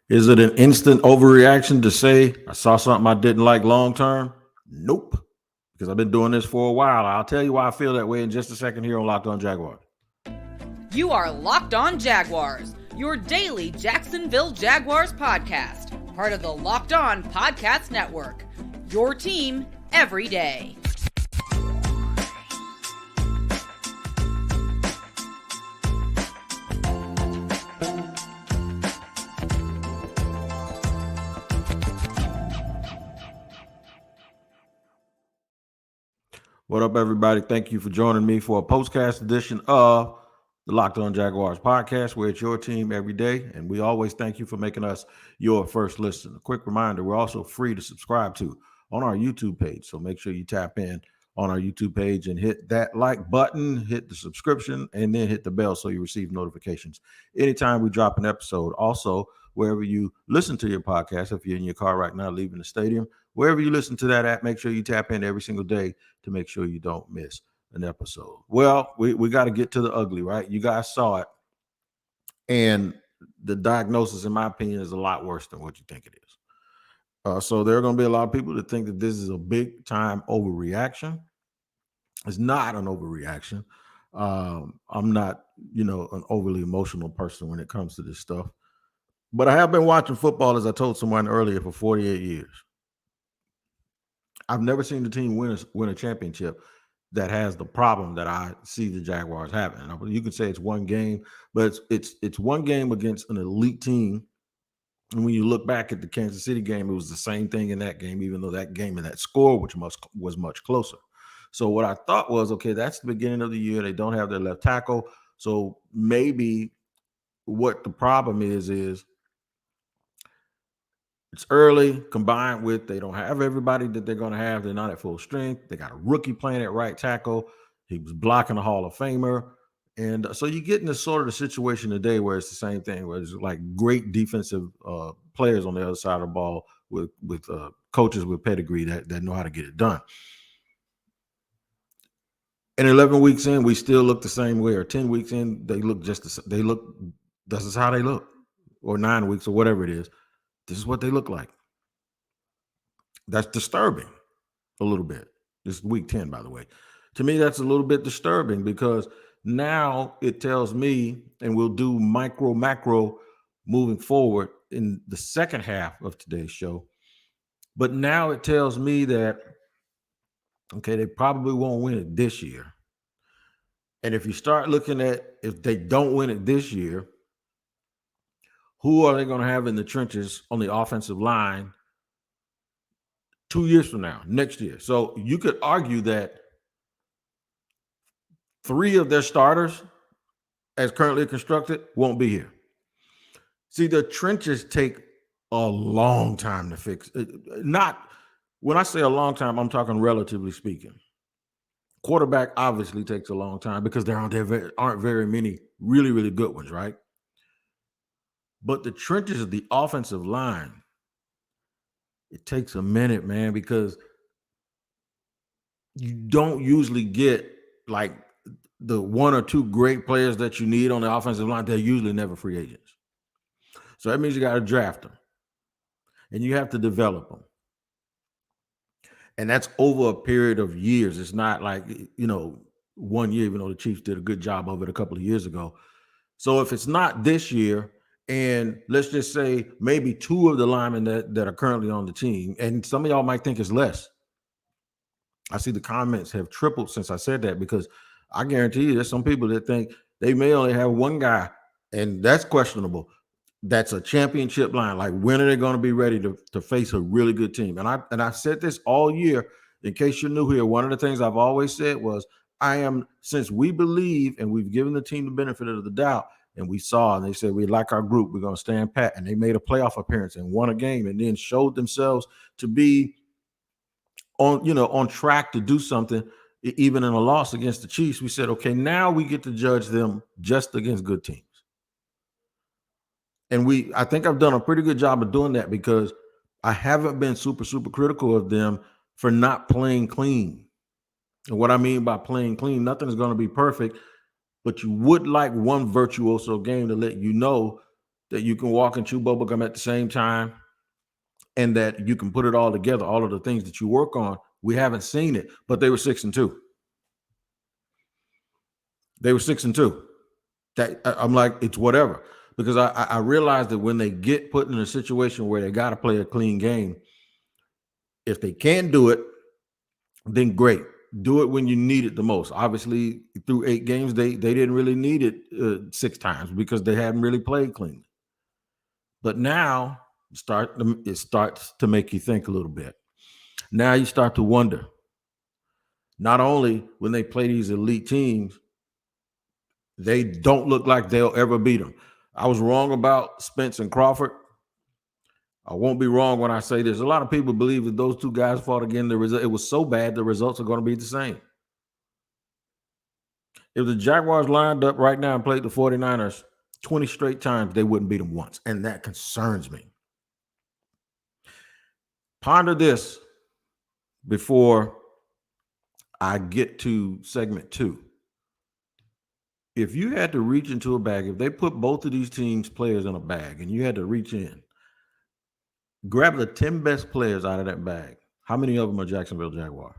Is it an instant overreaction to say I saw something I didn't like long term? Nope. Because I've been doing this for a while. I'll tell you why I feel that way in just a second here on Locked On Jaguars. You are Locked On Jaguars, your daily Jacksonville Jaguars podcast, part of the Locked On Podcast Network. Your team every day. What up, everybody? Thank you for joining me for a postcast edition of the Locked On Jaguars podcast, where it's your team every day. And we always thank you for making us your first listen. A quick reminder, we're also free to subscribe to on our YouTube page. So make sure you tap in on our YouTube page and hit that like button, hit the subscription, and then hit the bell so you receive notifications anytime we drop an episode. Also, wherever you listen to your podcast, if you're in your car right now leaving the stadium, wherever you listen to that at, make sure you tap in every single day to make sure you don't miss an episode. Well, we got to get to the ugly, right? You guys saw it. And the diagnosis, in my opinion, is a lot worse than what you think it is. So there are going to be a lot of people that think that this is a big time overreaction. It's not an overreaction. I'm not, an overly emotional person when it comes to this stuff. But I have been watching football, as I told someone earlier, for 48 years. I've never seen the team win a championship that has the problem that I see the Jaguars having. You could say it's one game, but it's one game against an elite team. And when you look back at the Kansas City game, it was the same thing in that game, even though that game and that score was much closer. So what I thought was, okay, that's the beginning of the year. They don't have their left tackle. So maybe what the problem is it's early, combined with they don't have everybody that they're going to have. They're not at full strength. They got a rookie playing at right tackle. He was blocking a Hall of Famer. And so you get in this sort of the situation today where it's the same thing, where it's like great defensive players on the other side of the ball with coaches with pedigree that know how to get it done. And 11 weeks in, we still look the same way. Or 10 weeks in, they look this is how they look. Or 9 weeks or whatever it is. This is what they look like. That's disturbing a little bit. This is week 10, by the way. To me, that's a little bit disturbing because now it tells me, and we'll do macro moving forward in the second half of today's show. But now it tells me that, okay, they probably won't win it this year. And if you start looking at if they don't win it this year, who are they going to have in the trenches on the offensive line 2 years from now, next year? So you could argue that 3 of their starters, as currently constructed, won't be here. See, the trenches take a long time to fix. Not when I say a long time, I'm talking relatively speaking. Quarterback obviously takes a long time because there aren't very many really, really good ones, right? But the trenches of the offensive line, it takes a minute, man, because you don't usually get like the 1 or 2 great players that you need on the offensive line. They're usually never free agents. So that means you got to draft them and you have to develop them. And that's over a period of years. It's not like, 1 year, even though the Chiefs did a good job of it a couple of years ago. So if it's not this year, and let's just say maybe 2 of the linemen that are currently on the team, and some of y'all might think it's less. I see the comments have tripled since I said that because I guarantee you there's some people that think they may only have 1 guy, and that's questionable. That's a championship line. Like, when are they going to be ready to face a really good team? And I said this all year. In case you're new here, one of the things I've always said was since we believe and we've given the team the benefit of the doubt, and we saw, and they said, we like our group, we're going to stand pat. And they made a playoff appearance and won a game and then showed themselves to be on track to do something, even in a loss against the Chiefs. We said, okay, now we get to judge them just against good teams. And I think I've done a pretty good job of doing that because I haven't been super, super critical of them for not playing clean. And what I mean by playing clean, nothing is going to be perfect, but you would like one virtuoso game to let you know that you can walk and chew bubblegum at the same time, and that you can put it all together, all of the things that you work on. We haven't seen it, but they were 6-2. They were 6-2. That I'm like, it's whatever, because I realized that when they get put in a situation where they got to play a clean game, if they can do it, then great. Do it when you need it the most. Obviously, through 8 games, they didn't really need it 6 times because they hadn't really played cleanly. But now it starts to make you think a little bit. Now you start to wonder, not only when they play these elite teams, they don't look like they'll ever beat them. I was wrong about Spence and Crawford. I won't be wrong when I say this. A lot of people believe that those 2 guys fought again. It was so bad, the results are going to be the same. If the Jaguars lined up right now and played the 49ers 20 straight times, they wouldn't beat them once. And that concerns me. Ponder this before I get to segment 2. If you had to reach into a bag, if they put both of these teams' players in a bag and you had to reach in, grab the 10 best players out of that bag, how many of them are Jacksonville Jaguars?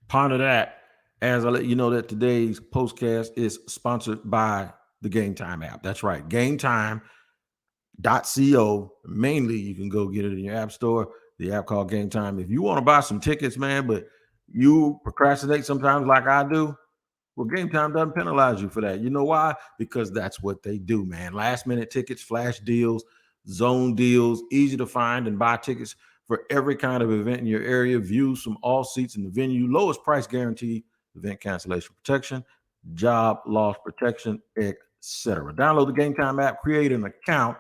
Ponder that as I let you know that today's postcast is sponsored by the Gametime app. That's right, Gametime.co. Mainly, you can go get it in your app store, the app called Gametime. If you want to buy some tickets, man, but you procrastinate sometimes like I do, well, Gametime doesn't penalize you for that. You know why? Because that's what they do, man. Last minute tickets, flash deals, zone deals, easy to find and buy tickets for every kind of event in your area, views from all seats in the venue, lowest price guarantee, event cancellation protection, job loss protection, etc. Download the Gametime app, create an account,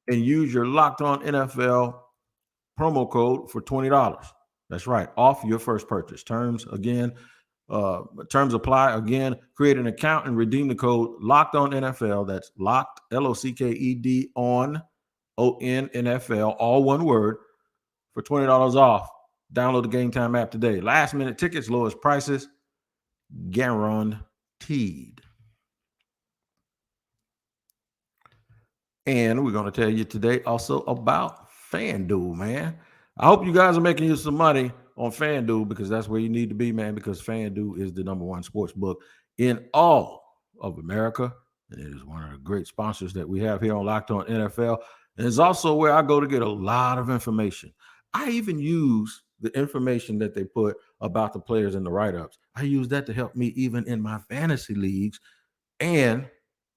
and use your Locked On NFL promo code for $20. That's right, off your first purchase. Terms apply. Again, create an account and redeem the code Locked On NFL. That's locked, LOCKED on NFL, all one word, for $20 off. Download the Gametime app today. Last minute tickets, lowest prices, guaranteed. And we're going to tell you today also about FanDuel, man. I hope you guys are making you some money on FanDuel, because that's where you need to be, man, because FanDuel is the number one sports book in all of America. And it is one of the great sponsors that we have here on Locked On NFL. And it's also where I go to get a lot of information. I even use the information that they put about the players in the write-ups. I use that to help me even in my fantasy leagues and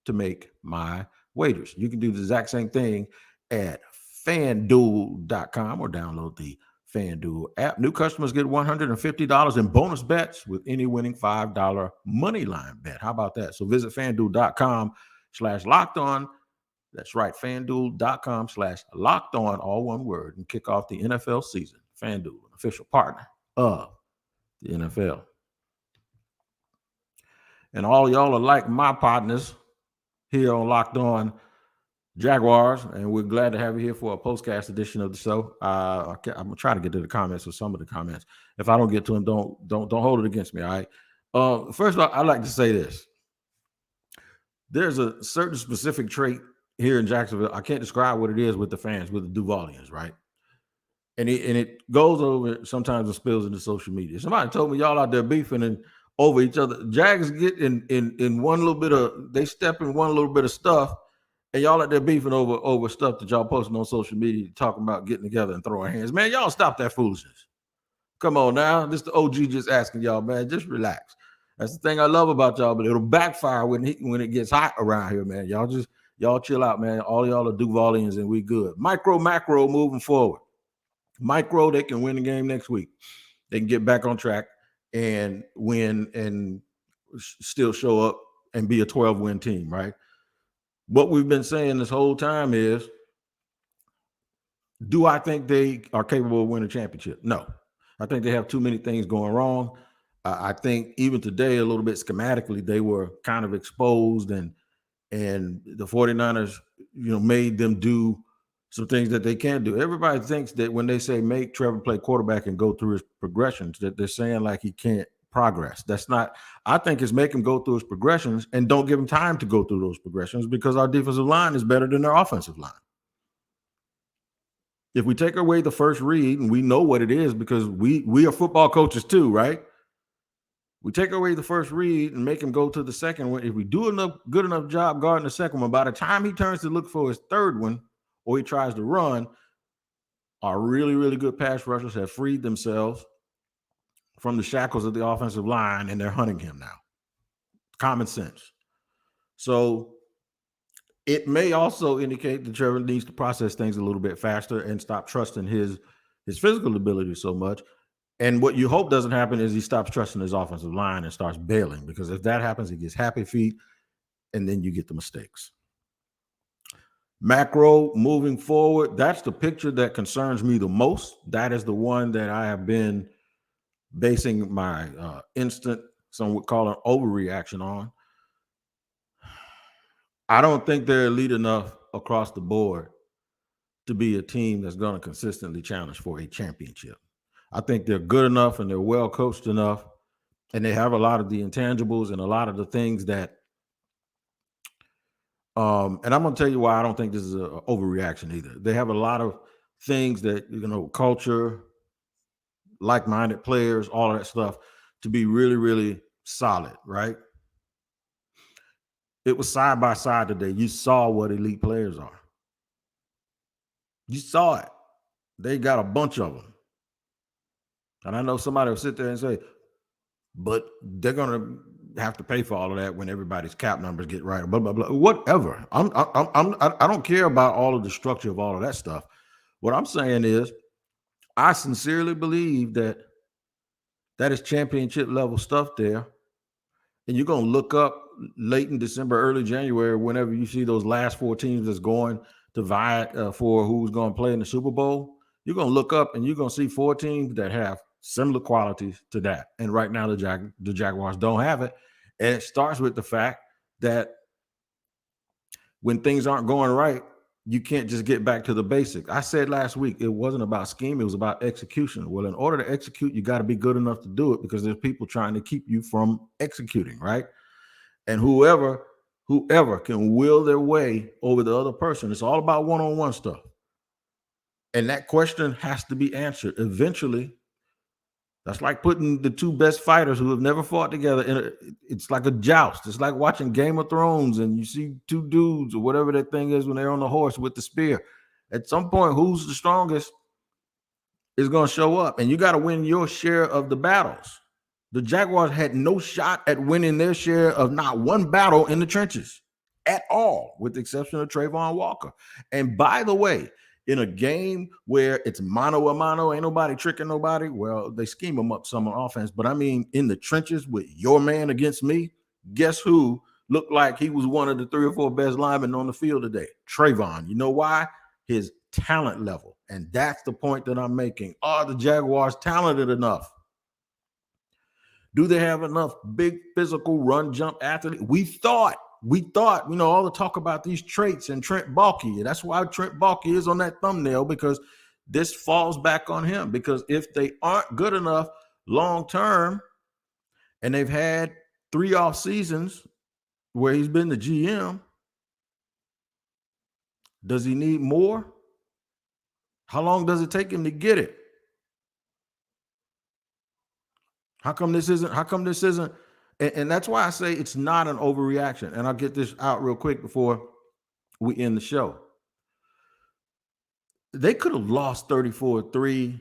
to make my wagers. You can do the exact same thing at FanDuel.com or download the FanDuel app. New customers get $150 in bonus bets with any winning $5 money line bet. How about that? So visit FanDuel.com/LockedOn. That's right, FanDuel.com/LockedOn, all one word, and kick off the NFL season. FanDuel, an official partner of the NFL. And all y'all are like my partners here on Locked On Jaguars, and we're glad to have you here for a postcast edition of the show. I'm gonna try to get to the comments or some of the comments. If I don't get to them, don't hold it against me. All right. First of all, I'd like to say this: there's a certain specific trait here in Jacksonville. I can't describe what it is with the fans, with the Duvalians, right? And it goes over sometimes and spills into social media. Somebody told me y'all out there beefing and over each other. Jags get in one little bit of, they step in one little bit of stuff. And y'all out there beefing over stuff that y'all posting on social media, talking about getting together and throwing hands. Man, y'all stop that foolishness. Come on now. This the OG just asking y'all, man. Just relax. That's the thing I love about y'all, but it'll backfire when it gets hot around here, man. Y'all chill out, man. All y'all are Duvalians and we good. Micro, macro moving forward. Micro, they can win the game next week. They can get back on track and win and still show up and be a 12-win team, right? What we've been saying this whole time is, do I think they are capable of winning a championship? No. I think they have too many things going wrong. I think even today, a little bit schematically, they were kind of exposed, and the 49ers, made them do some things that they can't do. Everybody thinks that when they say make Trevor play quarterback and go through his progressions, that they're saying like he can't progress. That's not, I think it's make him go through his progressions and don't give him time to go through those progressions because our defensive line is better than their offensive line. If we take away the first read, and we know what it is because we are football coaches too, right? We take away the first read and make him go to the second one. If we do good enough job guarding the second one, by the time he turns to look for his third one or he tries to run, our really, really good pass rushers have freed themselves from the shackles of the offensive line, and they're hunting him now. Common sense. So it may also indicate that Trevor needs to process things a little bit faster and stop trusting his physical ability so much. And what you hope doesn't happen is he stops trusting his offensive line and starts bailing, because if that happens, he gets happy feet, and then you get the mistakes. Macro moving forward, that's the picture that concerns me the most. That is the one that I have been basing my instant, some would call it overreaction on. I don't think they're elite enough across the board to be a team that's going to consistently challenge for a championship. I think they're good enough and they're well coached enough, and they have a lot of the intangibles and a lot of the things that and I'm going to tell you why I don't think this is an overreaction either. They have a lot of things that, culture, like-minded players, all of that stuff to be really, really solid, right? It was side by side today. You saw what elite players are. You saw it. They got a bunch of them. And I know somebody will sit there and say, but they're going to have to pay for all of that when everybody's cap numbers get right, blah, blah, blah, whatever. I don't care about all of the structure of all of that stuff. What I'm saying is, I sincerely believe that is championship level stuff there. And you're going to look up late in December, early January, whenever you see those last four teams that's going to vie for who's going to play in the Super Bowl, you're going to look up and you're going to see four teams that have similar qualities to that. And right now, the Jaguars don't have it. And it starts with the fact that when things aren't going right, you can't just get back to the basics. I said last week, it wasn't about scheme, it was about execution. Well, in order to execute, you got to be good enough to do it, because there's people trying to keep you from executing, right? And whoever can will their way over the other person, it's all about one-on-one stuff. And that question has to be answered eventually. That's like putting the two best fighters who have never fought together in it's like a joust. It's like watching Game of Thrones and you see two dudes or whatever that thing is when they're on the horse with the spear. At some point, who's the strongest is going to show up, and you got to win your share of the battles. The Jaguars had no shot at winning their share of not one battle in the trenches at all, with the exception of Trayvon Walker. And by the way, in a game where it's mano a mano, ain't nobody tricking nobody. Well, they scheme them up some on offense, but I mean, in the trenches with your man against me, guess who looked like he was one of the 3 or 4 best linemen on the field today? Trayvon. You know why? His talent level. And that's the point that I'm making. Are the Jaguars talented enough? Do they have enough big physical run jump athletes? We thought, all the talk about these traits and Trent Baalke. That's why Trent Baalke is on that thumbnail, because this falls back on him. Because if they aren't good enough long term, and they've had 3 off seasons where he's been the GM, does he need more? How long does it take him to get it? How come this isn't? And that's why I say it's not an overreaction. And I'll get this out real quick before we end the show. They could have lost 34-3,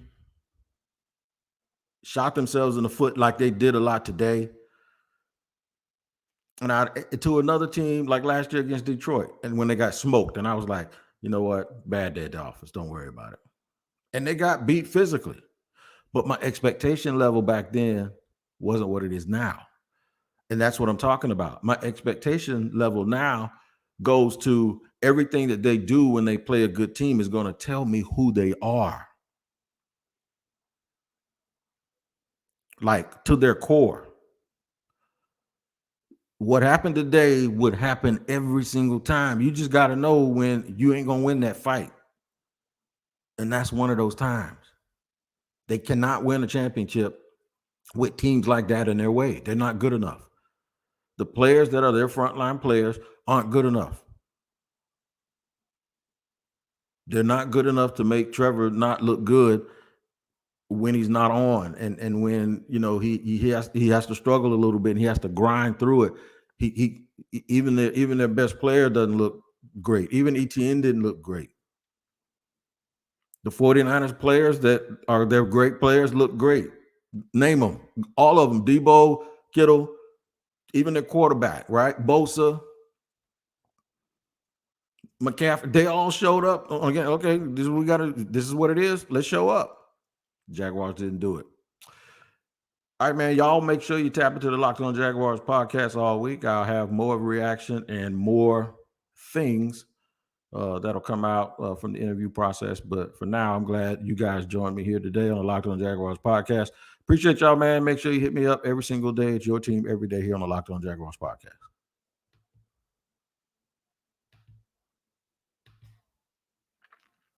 shot themselves in the foot like they did a lot today, and to another team like last year against Detroit, and when they got smoked, and I was like, you know what? Bad day at the office. Don't worry about it. And they got beat physically. But my expectation level back then wasn't what it is now. And that's what I'm talking about. My expectation level now goes to everything that they do when they play a good team is going to tell me who they are. Like, to their core. What happened today would happen every single time. You just got to know when you ain't going to win that fight. And that's one of those times. They cannot win a championship with teams like that in their way. They're not good enough. The players that are their frontline players aren't good enough. They're not good enough to make Trevor not look good when he's not on, and when he has to struggle a little bit and he has to grind through it. He even their best player doesn't look great. Even ETN didn't look great. The 49ers players that are their great players look great. Name them. All of them. Debo, Kittle, even their quarterback, right? Bosa, McCaffrey, they all showed up. Again, okay, this is what it is. Let's show up. Jaguars didn't do it. All right, man. Y'all make sure you tap into the Locked On Jaguars podcast all week. I'll have more reaction and more things that'll come out from the interview process. But for now, I'm glad you guys joined me here today on the Locked On Jaguars podcast. Appreciate y'all, man. Make sure you hit me up every single day. It's your team every day here on the Locked On Jaguars podcast.